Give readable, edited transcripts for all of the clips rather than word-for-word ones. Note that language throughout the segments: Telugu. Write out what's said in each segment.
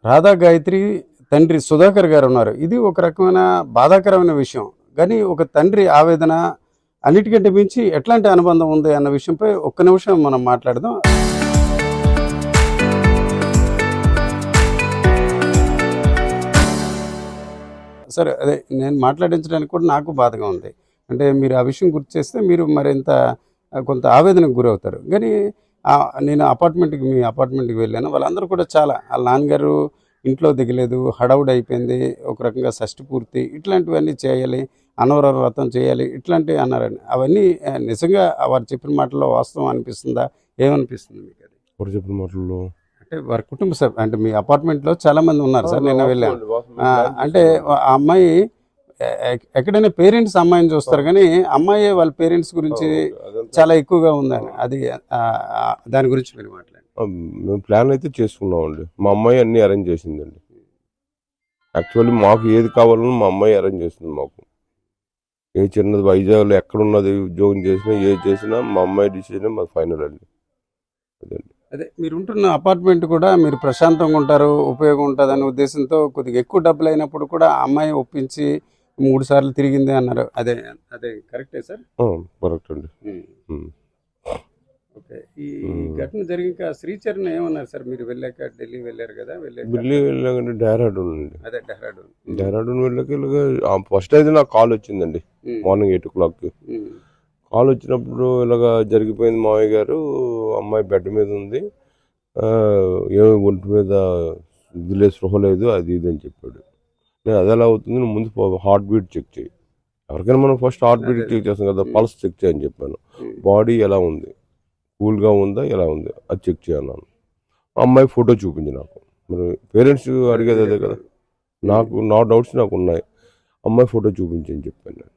రాధా గాయత్రి తండ్రి సుధాకర్ గారు ఉన్నారు. ఇది ఒక రకమైన బాధాకరమైన విషయం. కానీ ఒక తండ్రి ఆవేదన అన్నిటికంటే మించి ఎట్లాంటి అనుబంధం ఉంది అన్న విషయంపై ఒక్క నిమిషం మనం మాట్లాడదాం. సరే, అదే నేను మాట్లాడించడానికి కూడా నాకు బాధగా ఉంది. అంటే మీరు ఆ విషయం గుర్తు చేస్తే మీరు మరింత కొంత ఆవేదనకు గురవుతారు. కానీ నేను మీ అపార్ట్మెంట్కి వెళ్ళాను. వాళ్ళందరూ కూడా చాలా వాళ్ళ నాన్నగారు ఇంట్లో దిగలేదు, హడావుడి అయిపోయింది, ఒక రకంగా షష్టి పూర్తి ఇట్లాంటివన్నీ చేయాలి, అన్నవరం వ్రతం చేయాలి ఇట్లాంటివి అన్నారని. అవన్నీ నిజంగా వారు చెప్పిన మాటల్లో వాస్తవం అనిపిస్తుందా? ఏమనిపిస్తుంది మీకు? అది ఎవరు చెప్పిన మాటల్లో అంటే వారి కుటుంబ సభ్యులు, అంటే మీ అపార్ట్మెంట్లో చాలా మంది ఉన్నారు సార్, నిన్న వెళ్ళాను. అంటే ఆ అమ్మాయి ఎక్కడైనా పేరెంట్స్ అమ్మాయిని చూస్తారు, కానీ అమ్మాయి వాళ్ళ పేరెంట్స్ గురించి చాలా ఎక్కువగా ఉందని, అది దాని గురించి మీరు మాట్లాడండి. మేము ప్లాన్ అయితే చేసుకున్నామండి. మా అమ్మాయి అన్ని అరేంజ్ చేసిందండి. యాక్చువల్లీ మాకు ఏది కావాలన్నా మా అమ్మాయి అరేంజ్ చేసింది. మాకు ఏ చిన్నది వైజాగ్లో ఎక్కడున్నది ఉద్యోగం చేసినా ఏది చేసినా మా అమ్మాయి డిసిజన్ మాకు ఫైనల్ అండి. అదండి. అదే మీరు ఉంటున్న అపార్ట్మెంట్ కూడా మీరు ప్రశాంతంగా ఉంటారు, ఉపయోగం ఉంటుంది అనే ఉద్దేశంతో కొద్దిగా ఎక్కువ డబ్బులు అయినప్పుడు కూడా అమ్మాయి ఒప్పించి 3 సార్లు తిరిగింది అన్నారు. అదే అదే కరెక్టే సార్? కరెక్ట్ అండి. ఓకే. ఈ ఘటన జరిగాక శ్రీచరణ్ ఏమన్నారు సార్? మీరు వెళ్ళాక ఢిల్లీ వెళ్ళారు కదా, ఢిల్లీ వెళ్ళాకంటే డెహ్రాడూన్ అండి. అదే డెహ్రాడూన్ వెళ్ళాక ఫస్ట్ అయితే నాకు కాల్ వచ్చిందండి మార్నింగ్ 8 o'clock. కాల్ వచ్చినప్పుడు ఇలాగా జరిగిపోయింది మావయ్య గారు, అమ్మాయి బెడ్ మీద ఉంది, ఏమో ఒంటి మీద ఇదిలే స్పృహ లేదు, అది ఇది అని చెప్పాడు. నేను అది ఎలా అవుతుంది, నువ్వు ముందు హార్ట్ బీట్ చెక్ చేయి, ఎవరికైనా మనం ఫస్ట్ హార్ట్ బీట్ చెక్ చేస్తాం కదా, పల్స్ చెక్ చేయని చెప్పాను. బాడీ ఎలా ఉంది, కూల్గా ఉందా, ఎలా ఉంది అది చెక్ చేయన్నాను. అమ్మాయి ఫోటో చూపించి నాకు, మరి పేరెంట్స్ అడిగేది అదే కదా, నా డౌట్స్ నాకు ఉన్నాయి, అమ్మాయి ఫోటో చూపించని చెప్పాను నేను.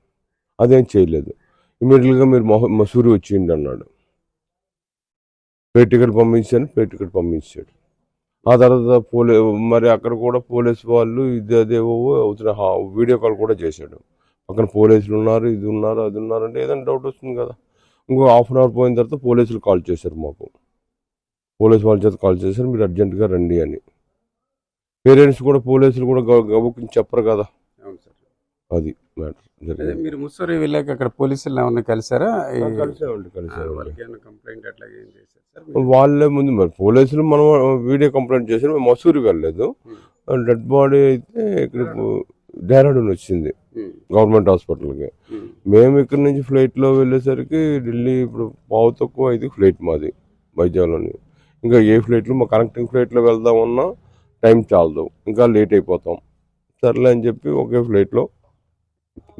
అదేం చేయలేదు. ఇమీడియట్గా మీరు మసూరి వచ్చిండి అన్నాడు. టికెట్ పంపించాడు. ఆ తర్వాత మరి అక్కడ కూడా పోలీసు వాళ్ళు ఇది అదేవో అవుతున్న వీడియో కాల్ కూడా చేశాడు. అక్కడ పోలీసులు ఉన్నారు, ఇది ఉన్నారు, అది ఉన్నారు అంటే ఏదైనా డౌట్ వస్తుంది కదా. ఇంకో 1/2 hour పోయిన తర్వాత పోలీసులు కాల్ చేశారు మాకు. పోలీసు వాళ్ళ చేత కాల్ చేశారు, మీరు అర్జెంటుగా రండి అని. పేరెంట్స్ కూడా పోలీసులు కూడా గబుక్కుని చెప్పరు కదా. అది మ్యాటర్. మీరు ముస్సూరి వెళ్ళాక అక్కడ పోలీసులు ఏమన్నా కలిసారా? వాళ్ళే ముందు మరి పోలీసులు మనం వీడియో కంప్లైంట్ చేశారు. మేము మసూరి వెళ్ళలేదు. డెడ్ బాడీ అయితే ఇక్కడ డెహ్రాడూన్ వచ్చింది గవర్నమెంట్ హాస్పిటల్కి. మేము ఇక్కడ నుంచి ఫ్లైట్లో వెళ్ళేసరికి ఢిల్లీ ఇప్పుడు 5:45 ఫ్లైట్ మాది వైజాగ్లోని. ఇంకా ఏ ఫ్లైట్లో మా కనెక్టింగ్ ఫ్లైట్లో వెళ్దామన్నా టైం చాలదు, ఇంకా లేట్ అయిపోతాం. సర్లే అని చెప్పి ఒకే ఫ్లైట్లో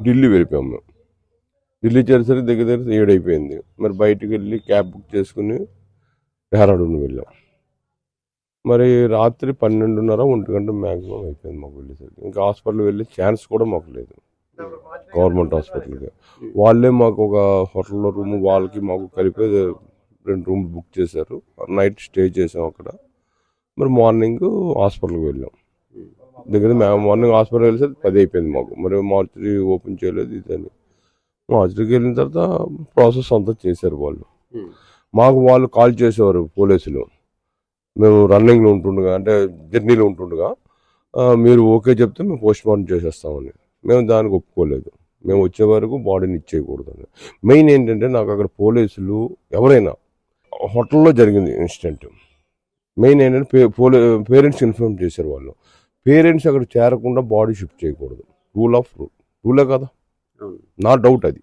ఢిల్లీ వెళ్ళిపోయాం. మేము ఢిల్లీ చేసేసరికి దగ్గర 7 అయిపోయింది. మరి బయటికి వెళ్ళి క్యాబ్ బుక్ చేసుకుని డెహ్రాడూన్ వెళ్ళాం. మరి రాత్రి 12:30 1 గంట మ్యాక్సిమం అయిపోయింది మాకు వెళ్ళేసరికి. ఇంకా హాస్పిటల్ వెళ్ళే ఛాన్స్ కూడా మాకు లేదు గవర్నమెంట్ హాస్పిటల్కి. వాళ్ళే మాకు ఒక హోటల్లో రూమ్ వాళ్ళకి మాకు కలిపి 2 రూమ్లు బుక్ చేశారు. నైట్ స్టే చేసాం అక్కడ. మరి మార్నింగ్ హాస్పిటల్కి వెళ్ళాం. దగ్గర మార్నింగ్ హాస్పిటల్ వెళ్ళేసరికి 10 అయిపోయింది మాకు. మరి మార్చురీ ఓపెన్ చేయలేదు ఇదని. మార్చురీకి వెళ్ళిన తర్వాత ప్రాసెస్ అంతా చేశారు వాళ్ళు. మాకు వాళ్ళు కాల్ చేసేవారు పోలీసులు, మేము రన్నింగ్లో ఉంటుండగా, అంటే జర్నీలో ఉంటుండగా, మీరు ఓకే చెప్తే మేము పోస్ట్ మార్టం చేసేస్తామని. మేము దానికి ఒప్పుకోలేదు. మేము వచ్చే వరకు బాడీని ఇచ్చేయకూడదని. మెయిన్ ఏంటంటే నాకు అక్కడ పోలీసులు ఎవరైనా హోటల్లో జరిగింది ఇన్సిడెంట్. మెయిన్ ఏంటంటే పేరెంట్స్ ఇన్ఫార్మ్ చేశారు వాళ్ళు. పేరెంట్స్ అక్కడ చేరకుండా బాడీ షిఫ్ట్ చేయకూడదు. రూలే కదా, నా డౌట్ అది.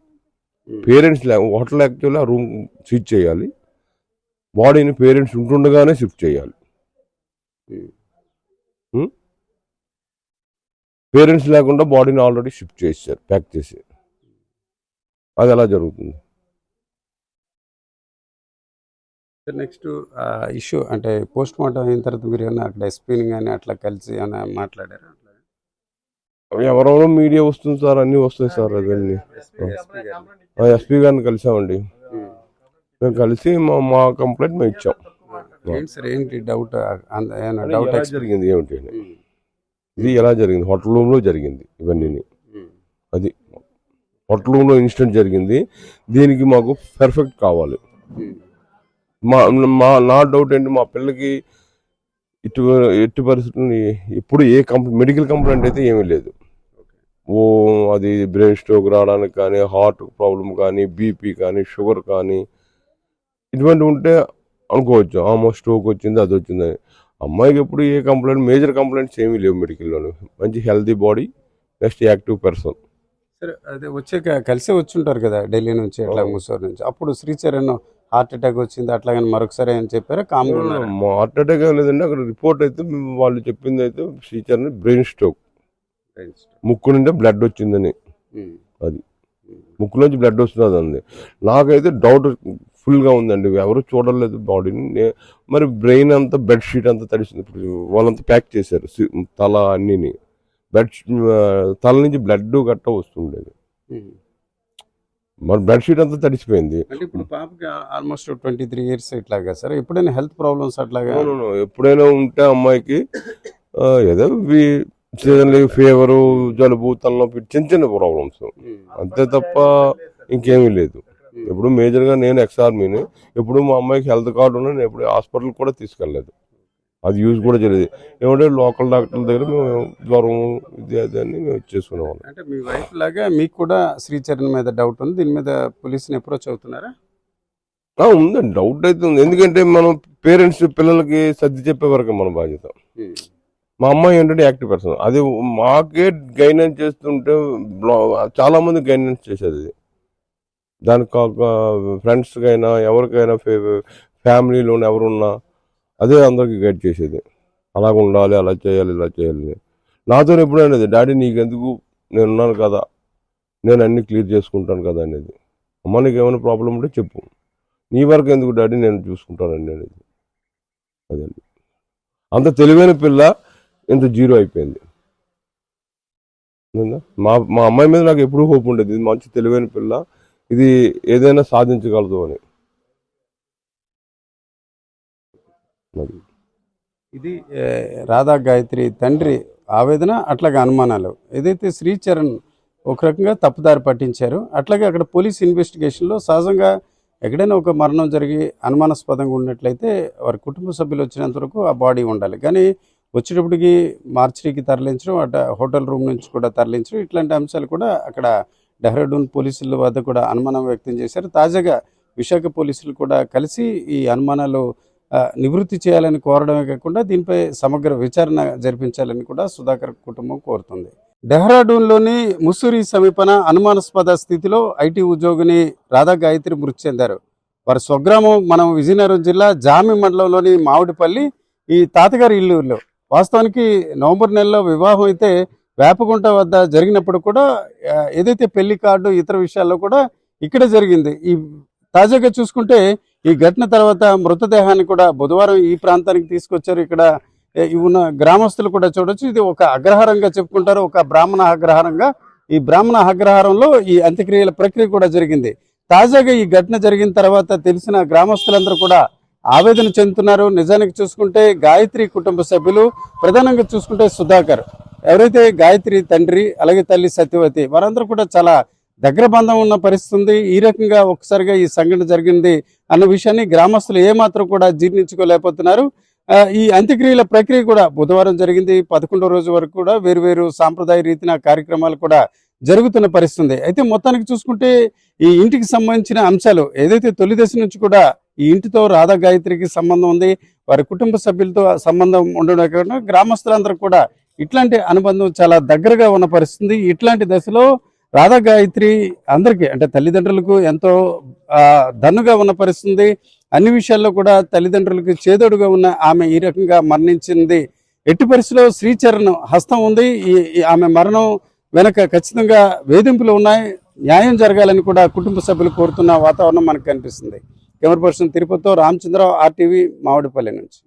పేరెంట్స్ హోటల్ యాక్చువల్లీ ఆ రూమ్ సీజ్ చేయాలి, బాడీని పేరెంట్స్ ఉంటుండగానే షిఫ్ట్ చేయాలి. పేరెంట్స్ లేకుండా బాడీని ఆల్రెడీ షిఫ్ట్ చేశారు ప్యాక్ చేసి. అది ఎలా జరుగుతుంది? నెక్స్ట్ ఇష్యూ అంటే పోస్ట్ మార్టం అయిన తర్వాత మీరు ఏమన్నా అక్కడ ఎస్పీని కానీ అట్లా కలిసి ఏమైనా మాట్లాడారా? ఎవరెవరో మీడియా వస్తుంది సార్, అన్నీ వస్తాయి సార్. అవన్నీ ఎస్పీ గారిని కలిసామండి. మేము కలిసి మా కంప్లైంట్ మేము ఇచ్చాం. ఏంటి డౌట్ జరిగింది ఏమిటి, ఇది ఎలా జరిగింది, హోటల్ రూమ్లో జరిగింది ఇవన్నీ. అది హోటల్ రూమ్లో ఇన్సిడెంట్ జరిగింది. దీనికి మాకు పర్ఫెక్ట్ కావాలి. నా డౌట్ ఏంటి, మా పిల్లకి ఇటు ఎట్టి పరిస్థితులు ఇప్పుడు మెడికల్ కంప్లైంట్ అయితే ఏమీ లేదు. అది బ్రెయిన్ స్ట్రోక్ రావడానికి కానీ, హార్ట్ ప్రాబ్లం కానీ, బీపీ కానీ, షుగర్ కానీ ఇటువంటి ఉంటే అనుకోవచ్చు ఆల్మోస్ట్ స్ట్రోక్ వచ్చింది, అది వచ్చిందని. అమ్మాయికి ఎప్పుడు ఏ కంప్లైంట్, మేజర్ కంప్లైంట్స్ ఏమీ లేవు మెడికల్లోనే. మంచి healthy body, next active person. సరే, అదే వచ్చాక కలిసే వచ్చుంటారు కదా ఢిల్లీ నుంచి, అట్లా ముసూరు నుంచి. అప్పుడు శ్రీచరణ్ హార్ట్ అటాక్ వచ్చింది అట్లాగని మరొకసారి అని చెప్పారా? కామ్గా ఉన్నారా? హార్ట్ అటాక్ లేదండి. అక్కడ రిపోర్ట్ అయితే వాళ్ళు చెప్పింది అయితే శ్రీచరణ్ బ్రెయిన్ స్ట్రోక్, ముక్కు నుండి బ్లడ్ వచ్చిందని. అది ముక్కు నుంచి బ్లడ్ వస్తున్నది అంది. నాకైతే డౌట్ ఫుల్గా ఉందండి. ఎవరు చూడలేదు బాడీని. మరి బ్రెయిన్ అంతా బెడ్షీట్ అంతా తడిసింది. ఇప్పుడు వాళ్ళంతా ప్యాక్ చేశారు తల అన్నిని. తల నుంచి బ్లడ్ గట్ట వస్తుండేది. మరి బెడ్షీట్ అంతా తడిసిపోయింది. అంటే ఇప్పుడు పాపకి ఆల్మోస్ట్ 23 years ఇట్లాగా సార్. ఎప్పుడైనా హెల్త్ ప్రాబ్లమ్స్ అట్లాగా ఎప్పుడైనా ఉంటే అమ్మాయికి ఏదో సీజన్లీ ఫీవరు, జలుబు, తలనొప్పి, చిన్న చిన్న ప్రాబ్లమ్స్ అంతే తప్ప ఇంకేమీ లేదు. ఎప్పుడు మేజర్గా నేను ఎక్స్-ఆర్మీని, ఎప్పుడు మా అమ్మాయికి హెల్త్ కార్డు ఉన్నా నేను ఎప్పుడు హాస్పిటల్ కూడా తీసుకెళ్ళలేదు. అది యూజ్ కూడా చేయలేదు. ఏమంటే లోకల్ డాక్టర్ల దగ్గర మేము జ్వరం ఇది అది అని మేము చేసుకునేవాళ్ళం. అంటే మీ వైఫ్ లాగా మీకు కూడా శ్రీచరణ్ మీద డౌట్ ఉంది. దీని మీద పోలీసుని అప్రోచ్ అవుతున్నారా? ఉందండి, డౌట్ అయితే ఉంది. ఎందుకంటే మనం పేరెంట్స్ పిల్లలకి సర్ది చెప్పే వరకు మన బాధ్యత. మా అమ్మాయి ఏంటంటే యాక్టివ్ పర్సన్. అది మాకే గైడెన్స్ చేస్తుంటే చాలా మంది గైడెన్స్ చేసేది. దానికి ఫ్రెండ్స్కి అయినా ఎవరికైనా ఫ్యామిలీలో ఎవరున్నా అదే అందరికి గైడ్ చేసేది. అలాగ ఉండాలి, అలా చేయాలి, ఇలా చేయాలి. నాతో ఎప్పుడు అనేది డాడీ నీకెందుకు, నేను ఉన్నాను కదా, నేను అన్ని క్లియర్ చేసుకుంటాను కదా అనేది. అమ్మ నీకు ఏమైనా ప్రాబ్లం ఉంటే చెప్పు, నీ వరకు ఎందుకు డాడీ నేను చూసుకుంటానండి అనేది. అదండి, అంత తెలివైన పిల్ల ఇంత జీరో అయిపోయింది. మా అమ్మాయి మీద నాకు ఎప్పుడూ హోప్ ఉండేది. ఇది మంచి తెలివైన పిల్ల, ఇది ఏదైనా సాధించగలదు అని. ఇది రాధా గాయత్రి తండ్రి ఆవేదన, అట్లాగే అనుమానాలు. ఏదైతే శ్రీచరణ్ ఒక రకంగా తప్పుదారి పట్టించారు, అట్లాగే అక్కడ పోలీస్ ఇన్వెస్టిగేషన్లో సహజంగా ఎక్కడైనా ఒక మరణం జరిగి అనుమానాస్పదంగా ఉన్నట్లయితే వారి కుటుంబ సభ్యులు వచ్చినంత వరకు ఆ బాడీ ఉండాలి. కానీ వచ్చేటప్పటికి మార్చిరీకి తరలించడం, హోటల్ రూమ్ నుంచి కూడా తరలించడం, ఇట్లాంటి అంశాలు కూడా అక్కడ డెహ్రాడూన్ పోలీసుల వద్ద కూడా అనుమానం వ్యక్తం చేశారు. తాజాగా విశాఖ పోలీసులు కూడా కలిసి ఈ అనుమానాలు నివృత్తి చేయాలని కోరడమే కాకుండా దీనిపై సమగ్ర విచారణ జరిపించాలని కూడా సుధాకర్ కుటుంబం కోరుతుంది. డెహ్రాడూన్లోని ముస్సూరి సమీపన అనుమానాస్పద స్థితిలో ఐటీ ఉద్యోగిని రాధా గాయత్రి మృతి చెందారు. వారి స్వగ్రామం మనం విజయనగరం జిల్లా జామి మండలంలోని మామిడిపల్లి. ఈ తాతగారి ఇల్లులో వాస్తవానికి నవంబర్ నెలలో వివాహం అయితే వేపగుంట వద్ద జరిగినప్పుడు కూడా ఏదైతే పెళ్లి కార్డు ఇతర విషయాల్లో కూడా ఇక్కడే జరిగింది. ఈ తాజాగా చూసుకుంటే ఈ ఘటన తర్వాత మృతదేహాన్ని కూడా బుధవారం ఈ ప్రాంతానికి తీసుకొచ్చారు. ఇక్కడ ఉన్న గ్రామస్తులు కూడా చూడొచ్చు. ఇది ఒక అగ్రహారంగా చెప్పుకుంటారు, ఒక బ్రాహ్మణ అగ్రహారంగా. ఈ బ్రాహ్మణ అగ్రహారంలో ఈ అంత్యక్రియల ప్రక్రియ కూడా జరిగింది. తాజాగా ఈ ఘటన జరిగిన తర్వాత తెలిసిన గ్రామస్తులందరూ కూడా ఆవేదన చెందుతున్నారు. నిజానికి చూసుకుంటే గాయత్రి కుటుంబ సభ్యులు, ప్రధానంగా చూసుకుంటే సుధాకర్, ఎవరైతే గాయత్రి తండ్రి అలాగే తల్లి సత్యవతి, వారందరూ కూడా చాలా దగ్గర బంధం ఉన్న పరిస్థితి ఉంది. ఈ రకంగా ఒక్కసారిగా ఈ సంఘటన జరిగింది అన్న విషయాన్ని గ్రామస్తులు ఏమాత్రం కూడా జీర్ణించుకోలేకపోతున్నారు. ఈ అంత్యక్రియల ప్రక్రియ కూడా బుధవారం జరిగింది. 11వ రోజు వరకు కూడా వేరువేరు సాంప్రదాయ రీతిన కార్యక్రమాలు కూడా జరుగుతున్న పరిస్థితి. అయితే మొత్తానికి చూసుకుంటే ఈ ఇంటికి సంబంధించిన అంశాలు ఏదైతే తొలి దశ నుంచి కూడా ఈ ఇంటితో రాధా గాయత్రికి సంబంధం ఉంది, వారి కుటుంబ సభ్యులతో సంబంధం ఉండడం కాకుండా గ్రామస్తులందరూ కూడా ఇట్లాంటి అనుబంధం చాలా దగ్గరగా ఉన్న పరిస్థితి. ఇట్లాంటి దశలో రాధా గాయత్రి అందరికీ అంటే తల్లిదండ్రులకు ఎంతో దన్నుగా ఉన్న పరిస్థితి. అన్ని విషయాల్లో కూడా తల్లిదండ్రులకు చేదోడుగా ఉన్న ఆమె ఈ రకంగా మరణించింది. ఎట్టి పరిస్థితిలో శ్రీచరణ్ హస్తం ఉంది. ఆమె మరణం వెనక ఖచ్చితంగా వేధింపులు ఉన్నాయి. న్యాయం జరగాలని కూడా కుటుంబ సభ్యులు కోరుతున్న వాతావరణం మనకు కనిపిస్తుంది. కెమెరా పర్సన్ తిరుపతితో రామచంద్రరావు, RTV, మామిడిపల్లి నుంచి.